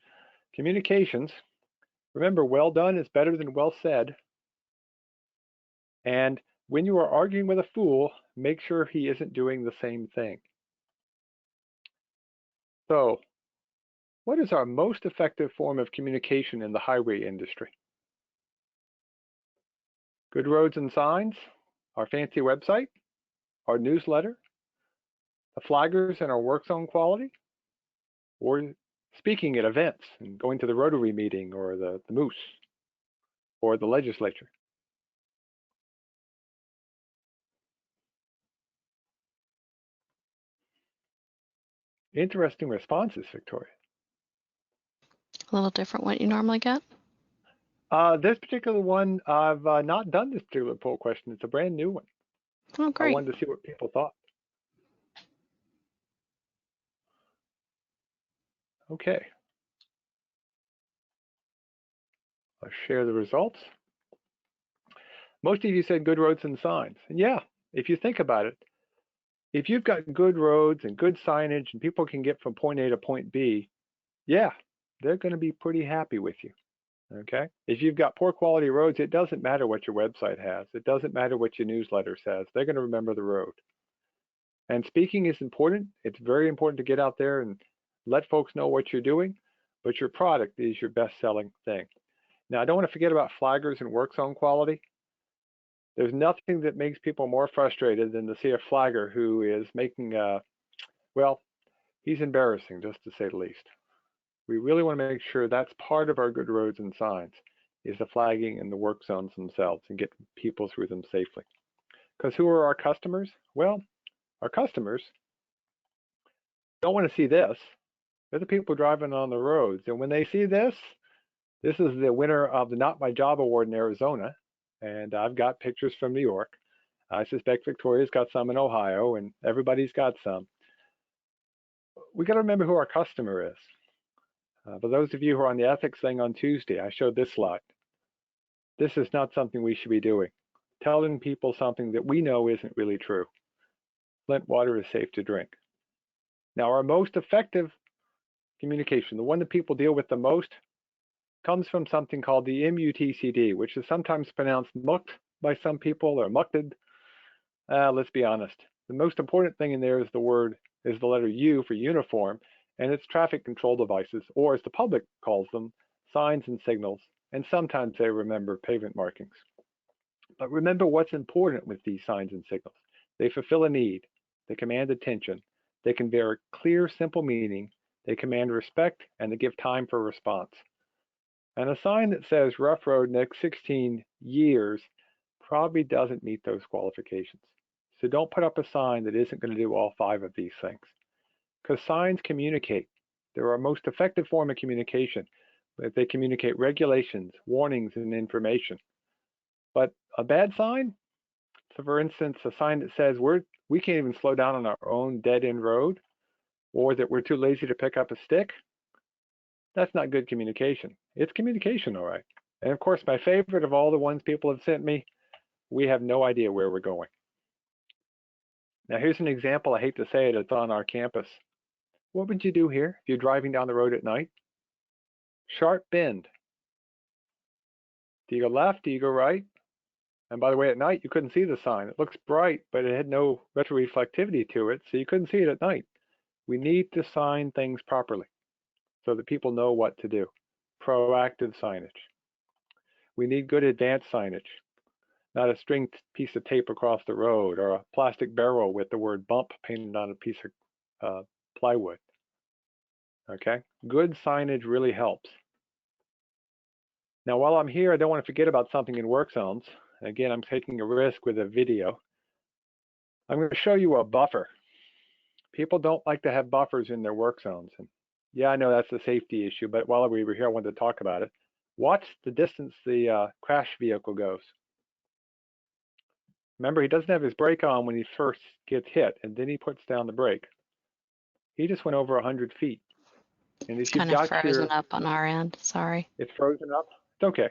Communications. Remember, well done is better than well said. And when you are arguing with a fool, make sure he isn't doing the same thing. So, what is our most effective form of communication in the highway industry? Good roads and signs, our fancy website, our newsletter, the flaggers and our work zone quality, or speaking at events and going to the Rotary meeting or the Moose or the legislature. Interesting responses, Victoria. A little different what you normally get? This particular one, I've not done this particular poll question. It's a brand new one. Oh, I great. wanted to see what people thought. Okay, I'll share the results. Most of you said good roads and signs. And yeah, if you think about it, if you've got good roads and good signage and people can get from point A to point B, yeah, they're going to be pretty happy with you. Okay. If you've got poor quality roads, it doesn't matter what your website has. It doesn't matter what your newsletter says. They're going to remember the road. And speaking is important. It's very important to get out there and let folks know what you're doing, but your product is your best selling thing. Now, I don't want to forget about flaggers and work zone quality. There's nothing that makes people more frustrated than to see a flagger who is making, well, he's embarrassing, just to say the least. We really want to make sure that's part of our good roads and signs, is the flagging and the work zones themselves, and get people through them safely. Because who are our customers? Well, our customers don't want to see this. They're the people driving on the roads. And when they see this, this is the winner of the Not My Job Award in Arizona. And I've got pictures from New York. I suspect Victoria's got some in Ohio, and everybody's got some. We got to remember who our customer is. For those of you who are on the ethics thing on Tuesday, I showed this slide. This is not something we should be doing. Telling people something that we know isn't really true. Flint water is safe to drink. Now, our most effective communication, the one that people deal with the most, comes from something called the MUTCD, which is sometimes pronounced mucked by some people, or mucked. Let's be honest. The most important thing in there is the letter U for uniform, and it's traffic control devices, or as the public calls them, signs and signals, and sometimes they remember pavement markings. But remember what's important with these signs and signals. They fulfill a need, they command attention, they convey a clear, simple meaning, they command respect, and they give time for response. And a sign that says rough road next 16 years probably doesn't meet those qualifications. So don't put up a sign that isn't going to do all 5 of these things. Because signs communicate. They're our most effective form of communication. They communicate regulations, warnings, and information. But a bad sign, so for instance, a sign that says we can't even slow down on our own dead-end road, or that we're too lazy to pick up a stick, that's not good communication. It's communication, all right. And of course, my favorite of all the ones people have sent me, we have no idea where we're going. Now, here's an example. I hate to say it, it's on our campus. What would you do here if you're driving down the road at night? Sharp bend. Do you go left? Do you go right? And by the way, at night, you couldn't see the sign. It looks bright, but it had no retroreflectivity to it, so you couldn't see it at night. We need to sign things properly so that people know what to do. Proactive signage. We need good advanced signage, not a string piece of tape across the road or a plastic barrel with the word bump painted on a piece of plywood. Okay, good signage really helps. Now, while I'm here, I don't want to forget about something in work zones. Again, I'm taking a risk with a video. I'm going to show you a buffer. People don't like to have buffers in their work zones. And yeah, I know that's a safety issue, but while we were here, I wanted to talk about it. Watch the distance the crash vehicle goes. Remember, he doesn't have his brake on when he first gets hit, and then he puts down the brake. He just went over 100 feet. And if you've Kind of got frozen up on our end. Sorry. it's frozen up, it's okay.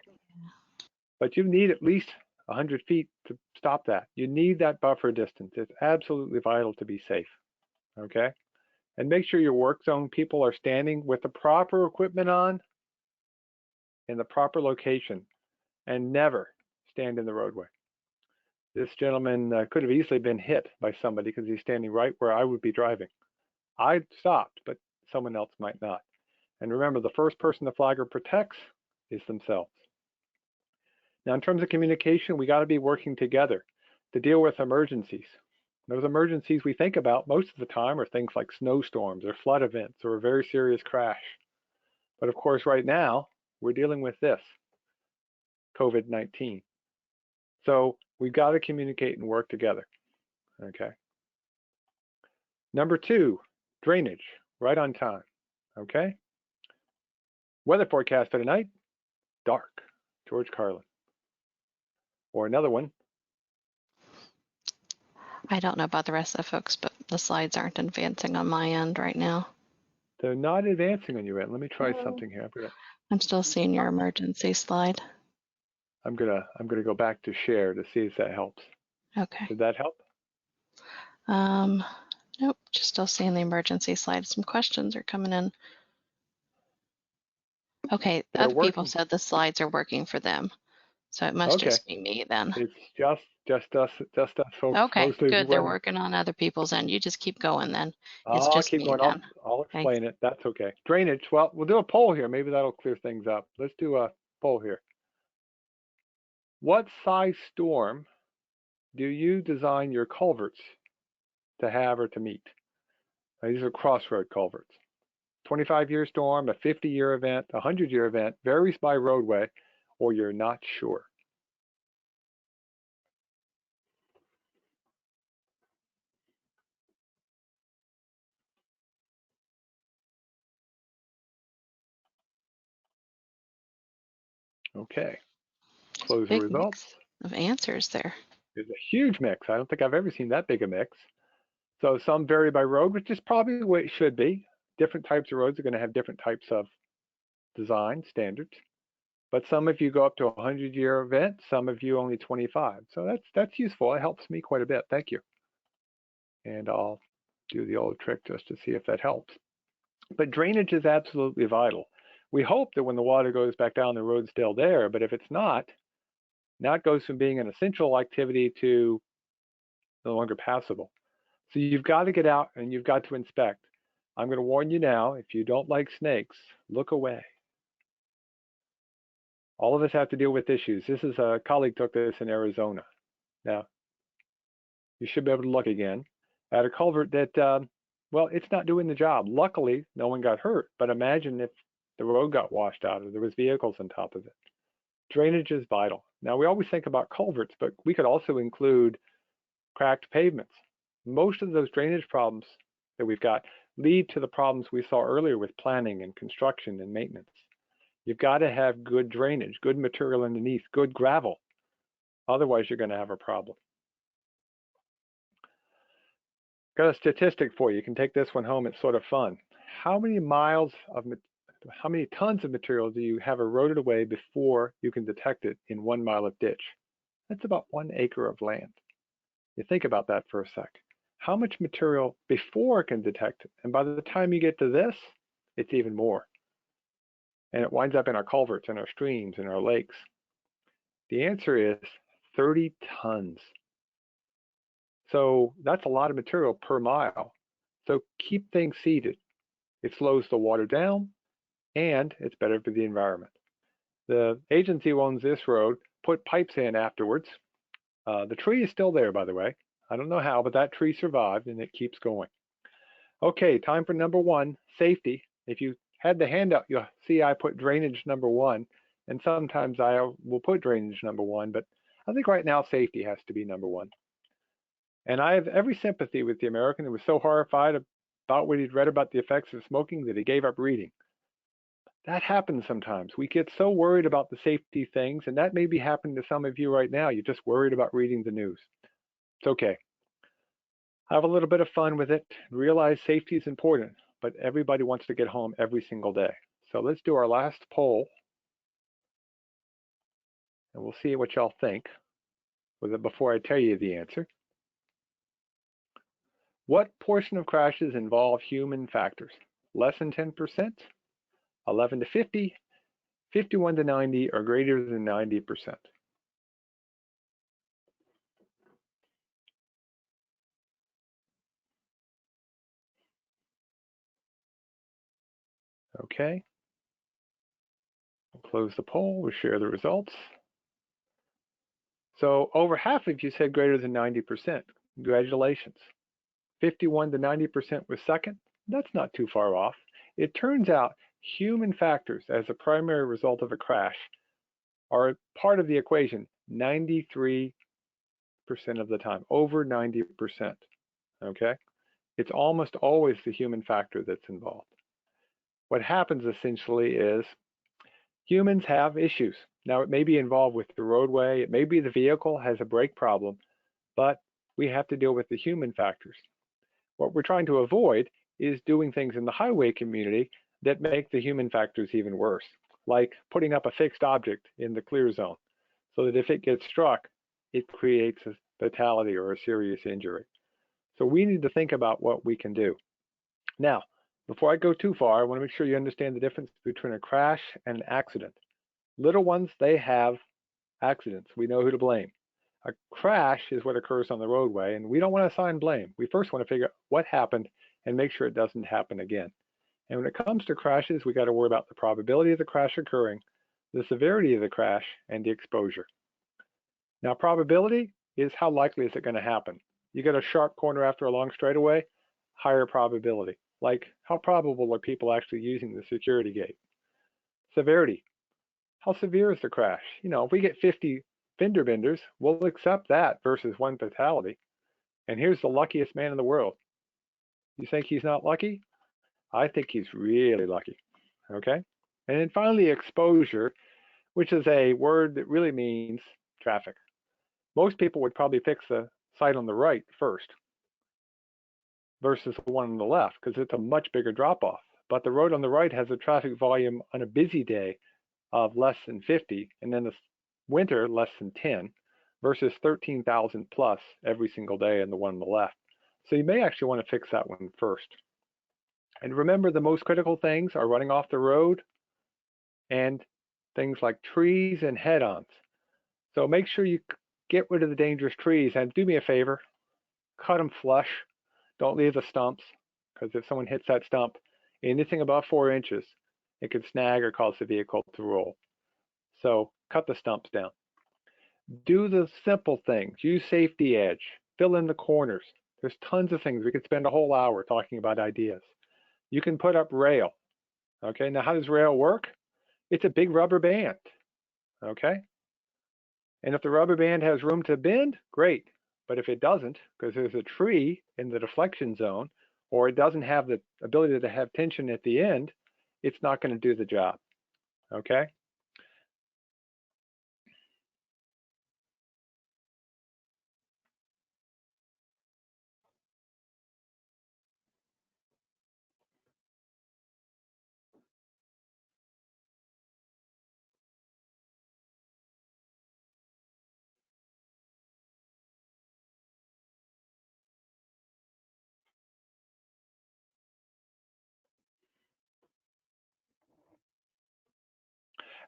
But you need at least 100 feet to stop that. You need that buffer distance. It's absolutely vital to be safe, okay? And make sure your work zone people are standing with the proper equipment on in the proper location, and never stand in the roadway. This gentleman could have easily been hit by somebody because he's standing right where I would be driving. I stopped, but someone else might not. And remember, the first person the flagger protects is themselves. Now, in terms of communication, we got to be working together to deal with emergencies. Those emergencies we think about most of the time are things like snowstorms or flood events or a very serious crash. But of course, right now, we're dealing with this, COVID-19. So we've got to communicate and work together, okay? Number 2, drainage, right on time, okay? Weather forecast for tonight, dark, George Carlin. Or another one, I don't know about the rest of the folks, but the slides aren't advancing on my end right now. They're not advancing on your end. Let me try something here. I'm still seeing your emergency slide. I'm gonna go back to share to see if that helps. Okay. Did that help? Nope, just still seeing the emergency slide. Some questions are coming in. Okay, They're other people working. said the slides are working for them, so it must Okay. just be me then. It's just us folks, Okay, mostly the good. They're web. working on other people's end. You just keep going then. It's I'll just keep me going. then. I'll Thanks. explain it. That's okay. Drainage. Well, we'll do a poll here. Maybe that'll clear things up. Let's do a poll here. What size storm do you design your culverts to have or to meet? Now, these are crossroad culverts. 25-year storm, a 50-year event, a 100-year event, varies by roadway, or you're not sure. Okay, close the Big results. mix of answers there. It's a huge mix. I don't think I've ever seen that big a mix. So some vary by road, which is probably the way it should be. Different types of roads are going to have different types of design standards. But some of you go up to a 100-year event, some of you only 25. So that's useful. It helps me quite a bit. Thank you. And I'll do the old trick just to see if that helps. But drainage is absolutely vital. We hope that when the water goes back down, the road's still there. But if it's not, now it goes from being an essential activity to no longer passable. So you've got to get out and you've got to inspect. I'm going to warn you now, if you don't like snakes, look away. All of us have to deal with issues. This is a colleague took this in Arizona. Now, you should be able to look again at a culvert that, well, it's not doing the job. Luckily, no one got hurt, but imagine if the road got washed out or there was vehicles on top of it. Drainage is vital. Now, we always think about culverts, but we could also include cracked pavements. Most of those drainage problems that we've got lead to the problems we saw earlier with planning and construction and maintenance. You've got to have good drainage, good material underneath, good gravel. Otherwise, you're going to have a problem. Got a statistic for you. You can take this one home. It's sort of fun. How many tons of material do you have eroded away before you can detect it in 1 mile of ditch? That's about 1 acre of land. You think about that for a sec. How much material before it can detect it? And by the time you get to this, it's even more. And it winds up in our culverts and our streams and our lakes. The answer is 30 tons. So that's a lot of material per mile. So keep things seeded. It slows the water down and it's better for the environment. The agency who owns this road put pipes in afterwards. The tree is still there, by the way. I don't know how, but that tree survived and it keeps going. Okay, time for number 1, safety. If you had the handout, you'll see I put drainage number 1, and sometimes I will put drainage number 1, but I think right now safety has to be number 1. And I have every sympathy with the American who was so horrified about what he'd read about the effects of smoking that he gave up reading. That happens sometimes. We get so worried about the safety things, and that may be happening to some of you right now. You're just worried about reading the news. It's okay. Have a little bit of fun with it. Realize safety is important, but everybody wants to get home every single day. So let's do our last poll, and we'll see what y'all think with it before I tell you the answer. What portion of crashes involve human factors? Less than 10%, 11 to 50, 51 to 90, or greater than 90%? Okay. We'll close the poll. We'll share the results. So over half of you said greater than 90%. Congratulations. 51 to 90% was second. That's not too far off. It turns out human factors as a primary result of a crash are part of the equation 93% of the time, over 90%. Okay? It's almost always the human factor that's involved. What happens essentially is humans have issues. Now, it may be involved with the roadway, it may be the vehicle has a brake problem, but we have to deal with the human factors. What we're trying to avoid is doing things in the highway community that make the human factors even worse, like putting up a fixed object in the clear zone so that if it gets struck, it creates a fatality or a serious injury. So we need to think about what we can do. Now, before I go too far, I want to make sure you understand the difference between a crash and an accident. Little ones, they have accidents. We know who to blame. A crash is what occurs on the roadway, and we don't want to assign blame. We first want to figure out what happened and make sure it doesn't happen again. And when it comes to crashes, we got to worry about the probability of the crash occurring, the severity of the crash, and the exposure. Now, probability is how likely is it going to happen. You get a sharp corner after a long straightaway, higher probability. Like, how probable are people actually using the security gate? Severity. How severe is the crash? You know, if we get 50 fender benders, we'll accept that versus one fatality. And here's the luckiest man in the world. You think he's not lucky? I think he's really lucky. Okay? And then finally, exposure, which is a word that really means traffic. Most people would probably fix the side on the right first versus the one on the left because it's a much bigger drop off. But the road on the right has a traffic volume on a busy day of less than 50, and then the winter less than 10 versus 13,000 plus every single day in the one on the left. So you may actually want to fix that one first. And remember, the most critical things are running off the road and things like trees and head-ons. So make sure you get rid of the dangerous trees, and do me a favor, cut them flush. Don't leave the stumps, because if someone hits that stump, anything above 4 inches, it could snag or cause the vehicle to roll. So cut the stumps down. Do the simple things. Use safety edge. Fill in the corners. There's tons of things. We could spend a whole hour talking about ideas. You can put up rail. Okay, now how does rail work? It's a big rubber band. Okay? And if the rubber band has room to bend, great. But if it doesn't, because there's a tree in the deflection zone, or it doesn't have the ability to have tension at the end, it's not going to do the job. Okay?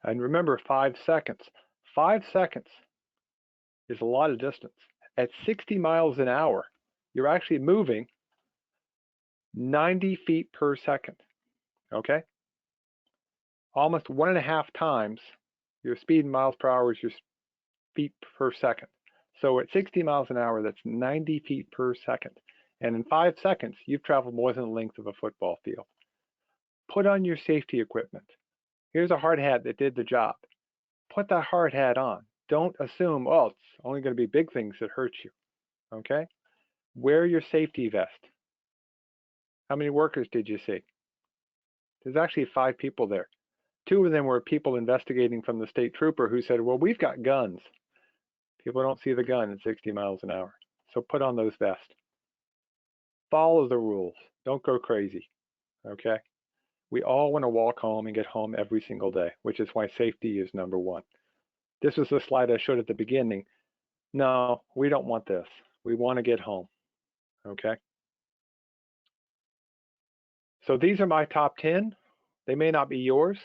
And remember, 5 seconds. 5 seconds is a lot of distance. At 60 miles an hour, you're actually moving 90 feet per second. Okay? Almost 1.5 times your speed in miles per hour is your feet per second. So at 60 miles an hour, that's 90 feet per second. And in 5 seconds, you've traveled more than the length of a football field. Put on your safety equipment. Here's a hard hat that did the job. Put that hard hat on. Don't assume, oh, it's only going to be big things that hurt you. Okay? Wear your safety vest. How many workers did you see? There's actually 5 people there. 2 of them were people investigating from the state trooper who said, well, we've got guns. People don't see the gun at 60 miles an hour. So put on those vests. Follow the rules. Don't go crazy. Okay? We all want to walk home and get home every single day, which is why safety is number one. This was the slide I showed at the beginning. No, we don't want this. We want to get home. Okay? So these are my top 10. They may not be yours.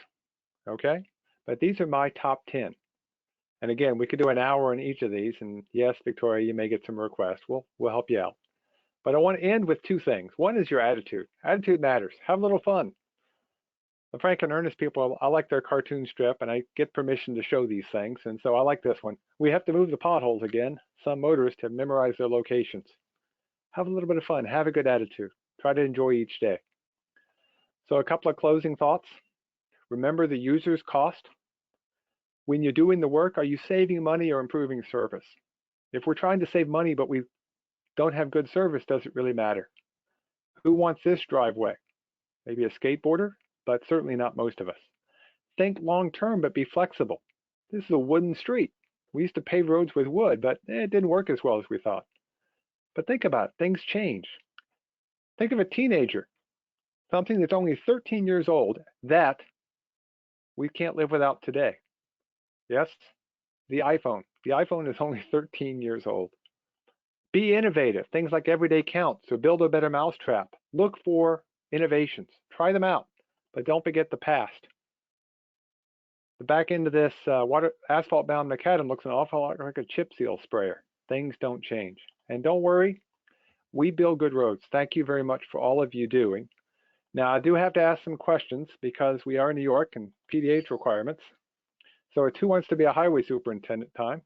Okay? But these are my top 10. And again, we could do an hour on each of these. And yes, Victoria, you may get some requests. We'll help you out. But I want to end with 2 things. One is your attitude. Attitude matters. Have a little fun. The Frank and Ernest people, I like their cartoon strip, and I get permission to show these things. And so I like this one. We have to move the potholes again. Some motorists have memorized their locations. Have a little bit of fun. Have a good attitude. Try to enjoy each day. So a couple of closing thoughts. Remember the user's cost. When you're doing the work, are you saving money or improving service? If we're trying to save money, but we don't have good service, does it really matter? Who wants this driveway? Maybe a skateboarder, but certainly not most of us. Think long term, but be flexible. This is a wooden street. We used to pave roads with wood, but it didn't work as well as we thought. But think about it, things change. Think of a teenager, something that's only 13 years old that we can't live without today. Yes, the iPhone. The iPhone is only 13 years old. Be innovative. Things like everyday count. So build a better mousetrap. Look for innovations. Try them out, but don't forget the past. The back end of this asphalt-bound macadam looks an awful lot like a chip seal sprayer. Things don't change. And don't worry, we build good roads. Thank you very much for all of you doing. Now, I do have to ask some questions because we are in New York and PDH requirements. So it's who wants to be a highway superintendent time.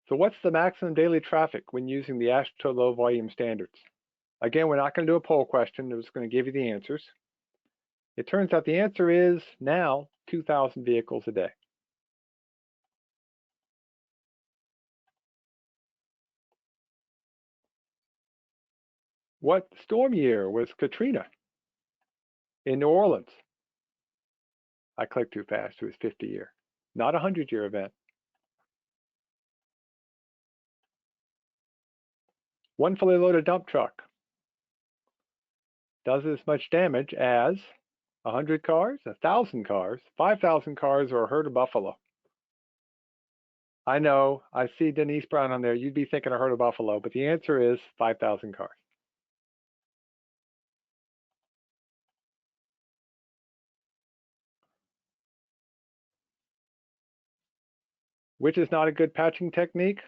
So what's the maximum daily traffic when using the AASHTO low volume standards? Again, we're not going to do a poll question. I'm just going to give you the answers. It turns out the answer is now 2,000 vehicles a day. What storm year was Katrina in New Orleans? I clicked too fast. It was 50 year, not a 100-year event. One fully loaded dump truck does as much damage as 100 cars, 1,000 cars, 5,000 cars, or a herd of buffalo. I know, I see Denise Brown on there. You'd be thinking a herd of buffalo, but the answer is 5,000 cars. Which is not a good patching technique?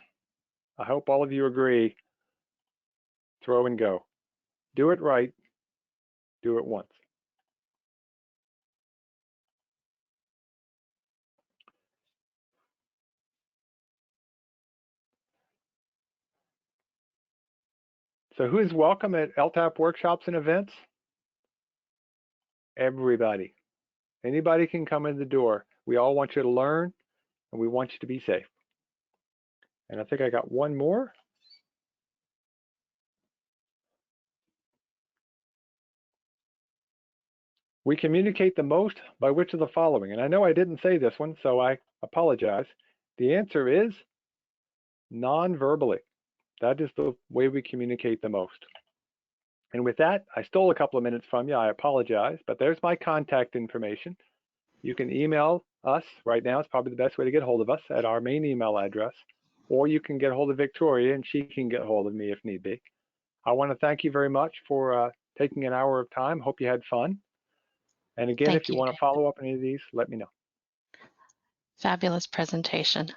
I hope all of you agree. Throw and go. Do it right. Do it once. So who is welcome at LTAP workshops and events? Everybody. Anybody can come in the door. We all want you to learn, and we want you to be safe. And I think I got one more. We communicate the most by which of the following? And I know I didn't say this one, so I apologize. The answer is non-verbally. That is the way we communicate the most. And with that, I stole a couple of minutes from you. I apologize, but there's my contact information. You can email us right now. It's probably the best way to get hold of us at our main email address, or you can get hold of Victoria and she can get hold of me if need be. I want to thank you very much for taking an hour of time. Hope you had fun. And again, if you want to follow up on any of these, let me know. Fabulous presentation.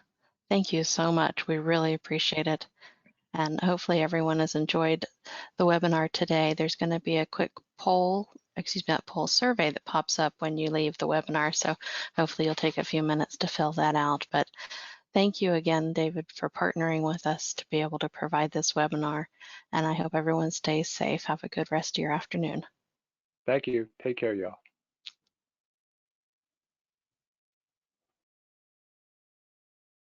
Thank you so much. We really appreciate it. And hopefully everyone has enjoyed the webinar today. There's going to be a quick poll, not poll, survey that pops up when you leave the webinar. So hopefully you'll take a few minutes to fill that out. But thank you again, David, for partnering with us to be able to provide this webinar. And I hope everyone stays safe. Have a good rest of your afternoon. Thank you. Take care, y'all.